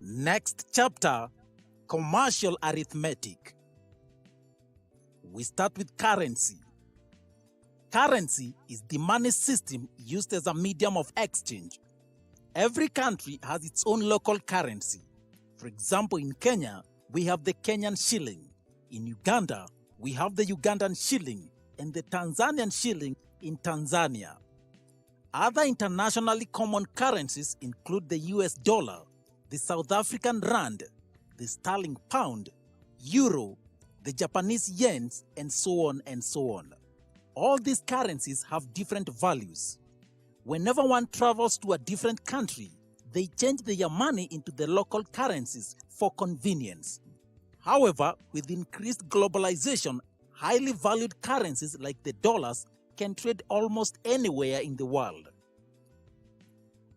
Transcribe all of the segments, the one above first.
Next chapter, commercial arithmetic. We start with currency. Currency is the money system used as a medium of exchange. Every country has its own local currency. For example, in Kenya, we have the Kenyan shilling. In Uganda, we have the Ugandan shilling and the Tanzanian shilling in Tanzania. Other internationally common currencies include the US dollar, the South African rand, the sterling pound, euro, the Japanese yen, and so on and so on. All these currencies have different values. Whenever one travels to a different country, they change their money into the local currencies for convenience. However, with increased globalization, highly valued currencies like the dollars can trade almost anywhere in the world.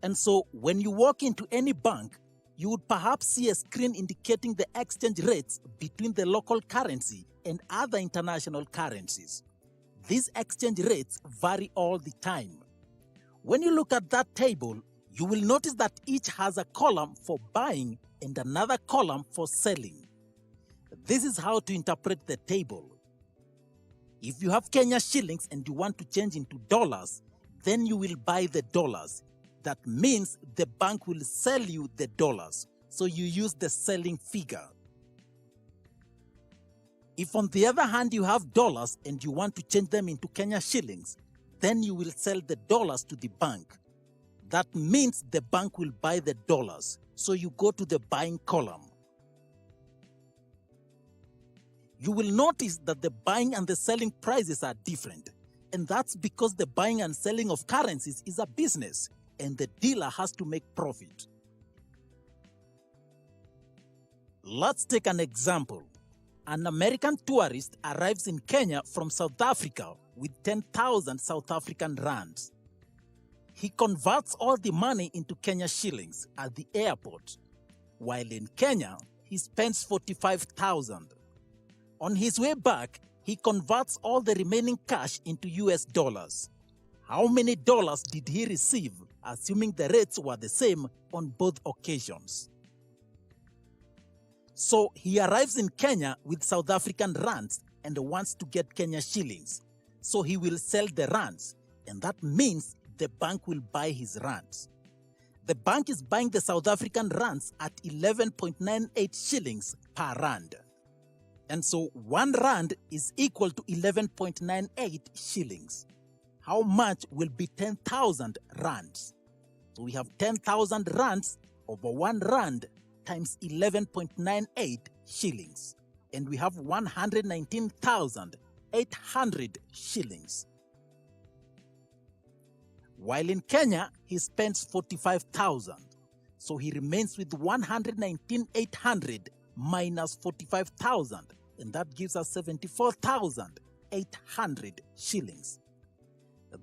And so, when you walk into any bank, you would perhaps see a screen indicating the exchange rates between the local currency and other international currencies. These exchange rates vary all the time. When you look at that table, you will notice that each has a column for buying and another column for selling. This is how to interpret the table. If you have Kenya shillings and you want to change into dollars, then you will buy the dollars. That means the bank will sell you the dollars, so you use the selling figure. If on the other hand you have dollars and you want to change them into Kenya shillings, then you will sell the dollars to the bank. That means the bank will buy the dollars, so you go to the buying column. You will notice that the buying and the selling prices are different, and that's because the buying and selling of currencies is a business, and the dealer has to make profit. Let's take an example. An American tourist arrives in Kenya from South Africa with 10,000 South African rands. He converts all the money into Kenya shillings at the airport. While in Kenya, he spends 45,000. On his way back, he converts all the remaining cash into US dollars. How many dollars did he receive, assuming the rates were the same on both occasions? So he arrives in Kenya with South African rands and wants to get Kenya shillings. So he will sell the rands, and that means the bank will buy his rands. The bank is buying the South African rands at 11.98 shillings per rand. And so 1 rand is equal to 11.98 shillings. How much will be 10,000 rands? So we have 10,000 rands over 1 rand times 11.98 shillings. And we have 119,800 shillings. While in Kenya, he spends 45,000. So he remains with 119,800 minus 45,000. And that gives us 74,800 shillings.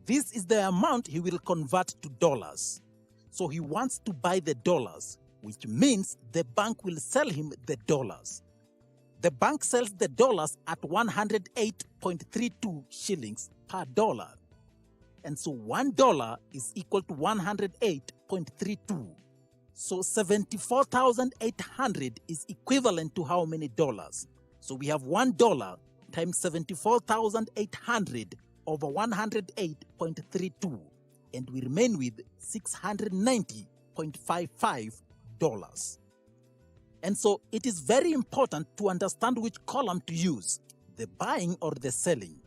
This is the amount he will convert to dollars. So he wants to buy the dollars, which means the bank will sell him the dollars. The bank sells the dollars at 108.32 shillings per dollar. And so $1 is equal to 108.32. So 74,800 is equivalent to how many dollars? So we have $1 times 74,800 over 108.32, and we remain with $690.55. And so it is very important to understand which column to use, the buying or the selling.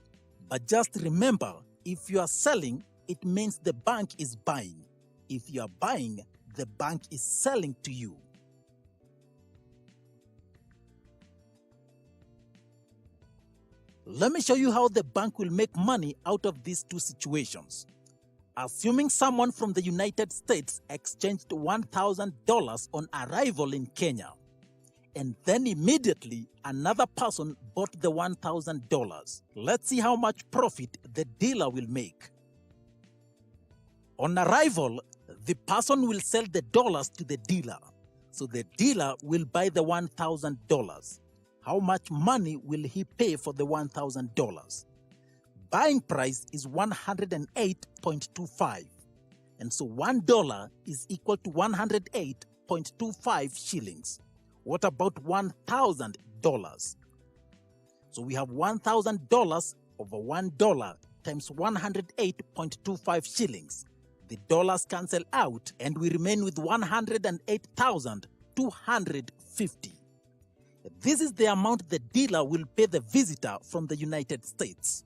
But just remember, if you are selling, it means the bank is buying. If you are buying, the bank is selling to you. Let me show you how the bank will make money out of these two situations. Assuming someone from the United States exchanged $1,000 on arrival in Kenya, and then immediately another person bought the $1,000. Let's see how much profit the dealer will make. On arrival, the person will sell the dollars to the dealer. So the dealer will buy the $1,000. How much money will he pay for the $1,000? Buying price is 108.25. And so $1 is equal to 108.25 shillings. What about $1,000? So we have $1,000 over $1 times 108.25 shillings. The dollars cancel out and we remain with 108,250. This is the amount the dealer will pay the visitor from the United States.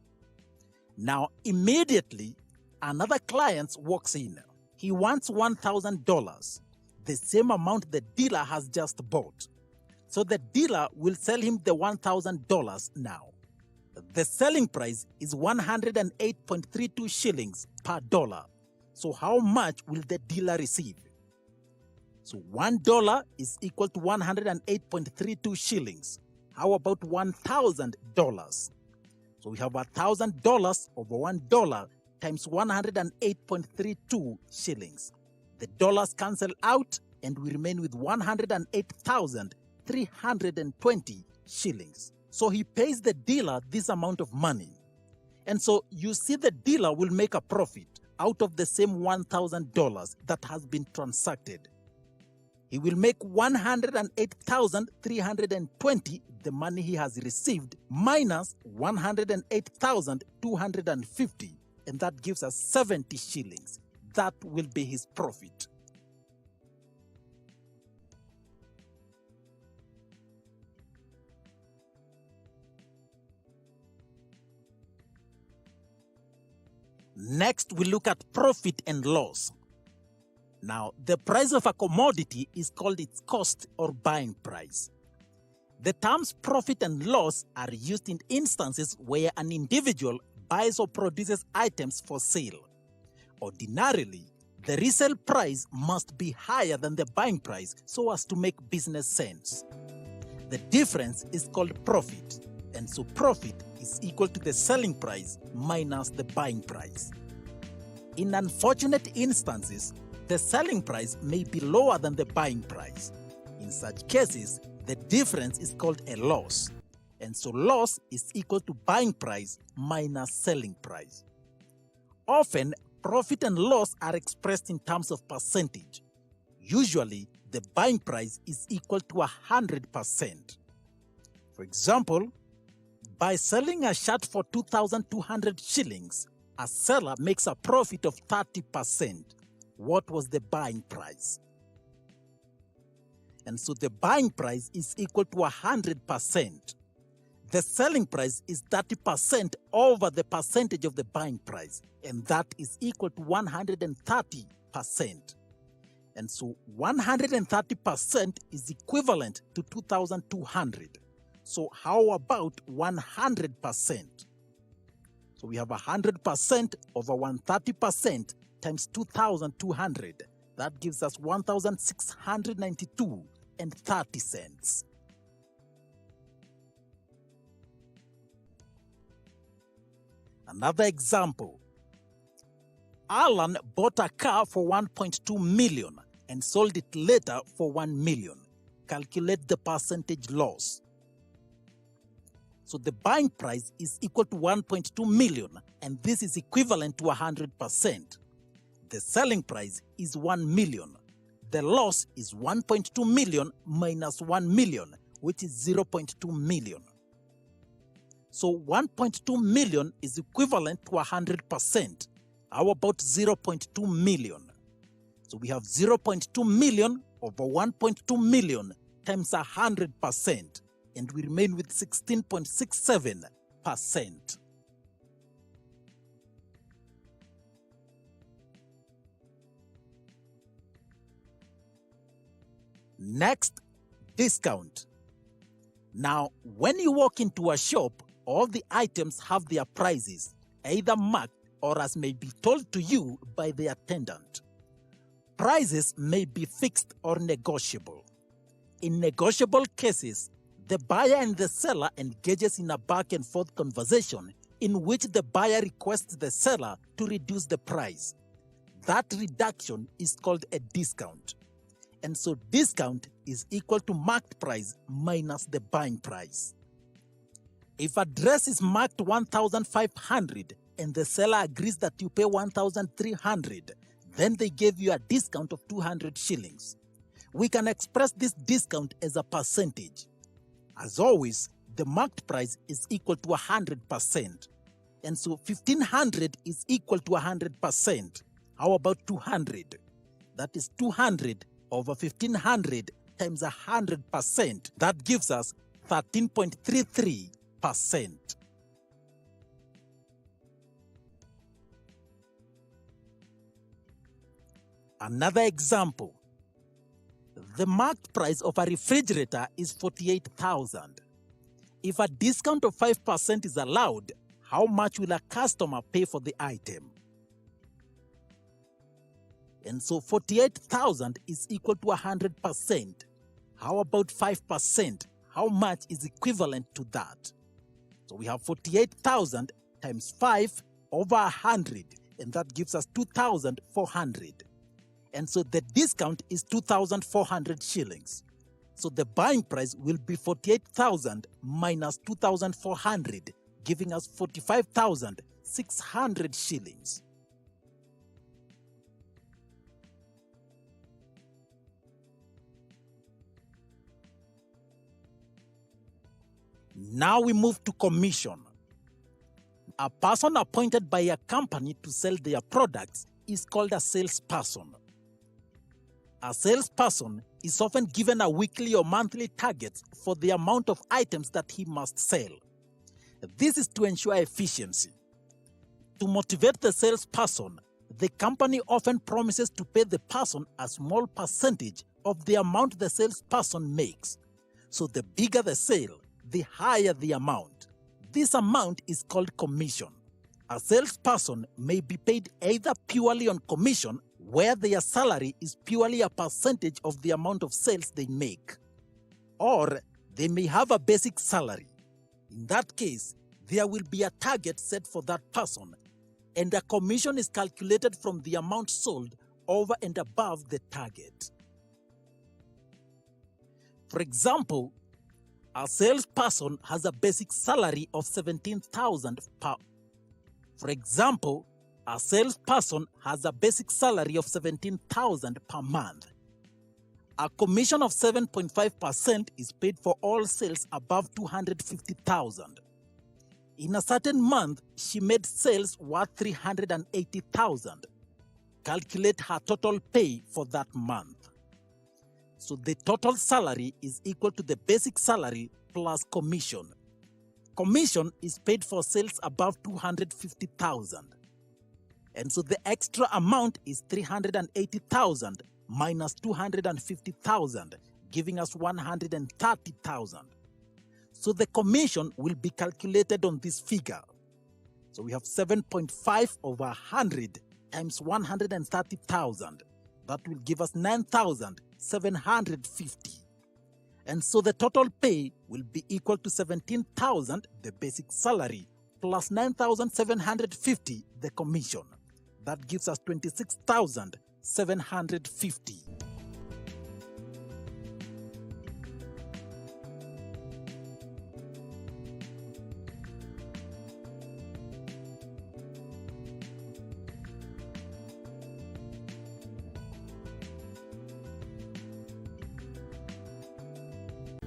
Now, immediately, another client walks in. He wants $1,000, the same amount the dealer has just bought. So the dealer will sell him the $1,000 now. The selling price is 108.32 shillings per dollar. So how much will the dealer receive? So $1 is equal to 108.32 shillings. How about $1,000? So we have $1,000 over $1 times 108.32 shillings. The dollars cancel out and we remain with 108,320 shillings. So he pays the dealer this amount of money. And so you see the dealer will make a profit out of the same $1,000 that has been transacted. He will make 108,320, the money he has received, minus 108,250, and that gives us 70 shillings. That will be his profit. Next, we look at profit and loss. Now, the price of a commodity is called its cost or buying price. The terms profit and loss are used in instances where an individual buys or produces items for sale. Ordinarily, the resale price must be higher than the buying price so as to make business sense. The difference is called profit, and so profit is equal to the selling price minus the buying price. In unfortunate instances, the selling price may be lower than the buying price. In such cases, the difference is called a loss, and so loss is equal to buying price minus selling price. Often, profit and loss are expressed in terms of percentage. Usually, the buying price is equal to 100%. For example, by selling a shirt for 2,200 shillings, a seller makes a profit of 30%. What was the buying price? And so the buying price is equal to 100%. The selling price is 30% over the percentage of the buying price, and that is equal to 130%. And so 130% is equivalent to 2,200. So how about 100%? So we have 100% over 130% times 2,200. That gives us 1,692.30. Another example. Alan bought a car for 1.2 million and sold it later for 1 million. Calculate the percentage loss. So the buying price is equal to 1.2 million, and this is equivalent to 100%. The selling price is 1 million. The loss is 1.2 million minus 1 million, which is 0.2 million. So 1.2 million is equivalent to 100%. How about 0.2 million? So we have 0.2 million over 1.2 million times 100%, and we remain with 16.67%. Next, discount. Now, when you walk into a shop, all the items have their prices, either marked or as may be told to you by the attendant. Prices may be fixed or negotiable. In negotiable cases, the buyer and the seller engages in a back and forth conversation in which the buyer requests the seller to reduce the price. That reduction is called a discount. And so discount is equal to marked price minus the buying price. If a dress is marked 1,500 and the seller agrees that you pay 1,300, then they gave you a discount of 200 shillings. we can express this discount as a percentage. As always, the marked price is equal to 100%. And so 1500 is equal to 100%. How about 200? That is 200 over 1500 times 100%. That gives us 13.33%. Another example. The marked price of a refrigerator is 48,000. If a discount of 5% is allowed, how much will a customer pay for the item? And so 48,000 is equal to 100%. How about 5%? How much is equivalent to that? So we have 48,000 times 5 over 100, and that gives us 2,400. And so the discount is 2,400 shillings. So the buying price will be 48,000 minus 2,400, giving us 45,600 shillings. Now we move to commission. A person appointed by a company to sell their products is called a salesperson. A salesperson is often given a weekly or monthly target for the amount of items that he must sell. This is to ensure efficiency. To motivate the salesperson, the company often promises to pay the person a small percentage of the amount the salesperson makes. So the bigger the sale, the higher the amount. This amount is called commission. A salesperson may be paid either purely on commission, where their salary is purely a percentage of the amount of sales they make, or they may have a basic salary. In that case, there will be a target set for that person, and a commission is calculated from the amount sold over and above the target. For example, a salesperson has a basic salary of 17,000 per. For example, a salesperson has a basic salary of 17,000 per month. A commission of 7.5% is paid for all sales above 250,000. In a certain month, she made sales worth 380,000. Calculate her total pay for that month. So the total salary is equal to the basic salary plus commission. Commission is paid for sales above 250,000. And so the extra amount is 380,000 minus 250,000, giving us 130,000. So the commission will be calculated on this figure. So we have 7.5 over 100 times 130,000. That will give us 9,750. And so the total pay will be equal to 17,000, the basic salary, plus 9,750, the commission. That gives us 26,750.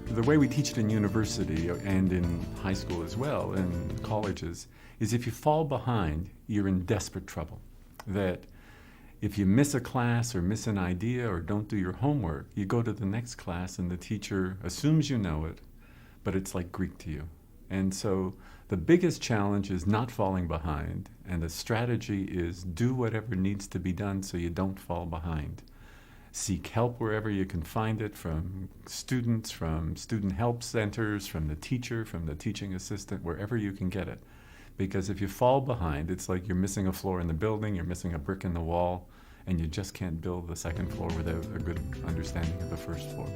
The way we teach it in university and in high school as well, and colleges, is if you fall behind, you're in desperate trouble. That if you miss a class or miss an idea or don't do your homework, you go to the next class and the teacher assumes you know it, but it's like Greek to you. And so the biggest challenge is not falling behind, and the strategy is do whatever needs to be done so you don't fall behind. Seek help wherever you can find it, from students, from student help centers, from the teacher, from the teaching assistant, wherever you can get it. Because if you fall behind, it's like you're missing a floor in the building, you're missing a brick in the wall, and you just can't build the second floor without a good understanding of the first floor.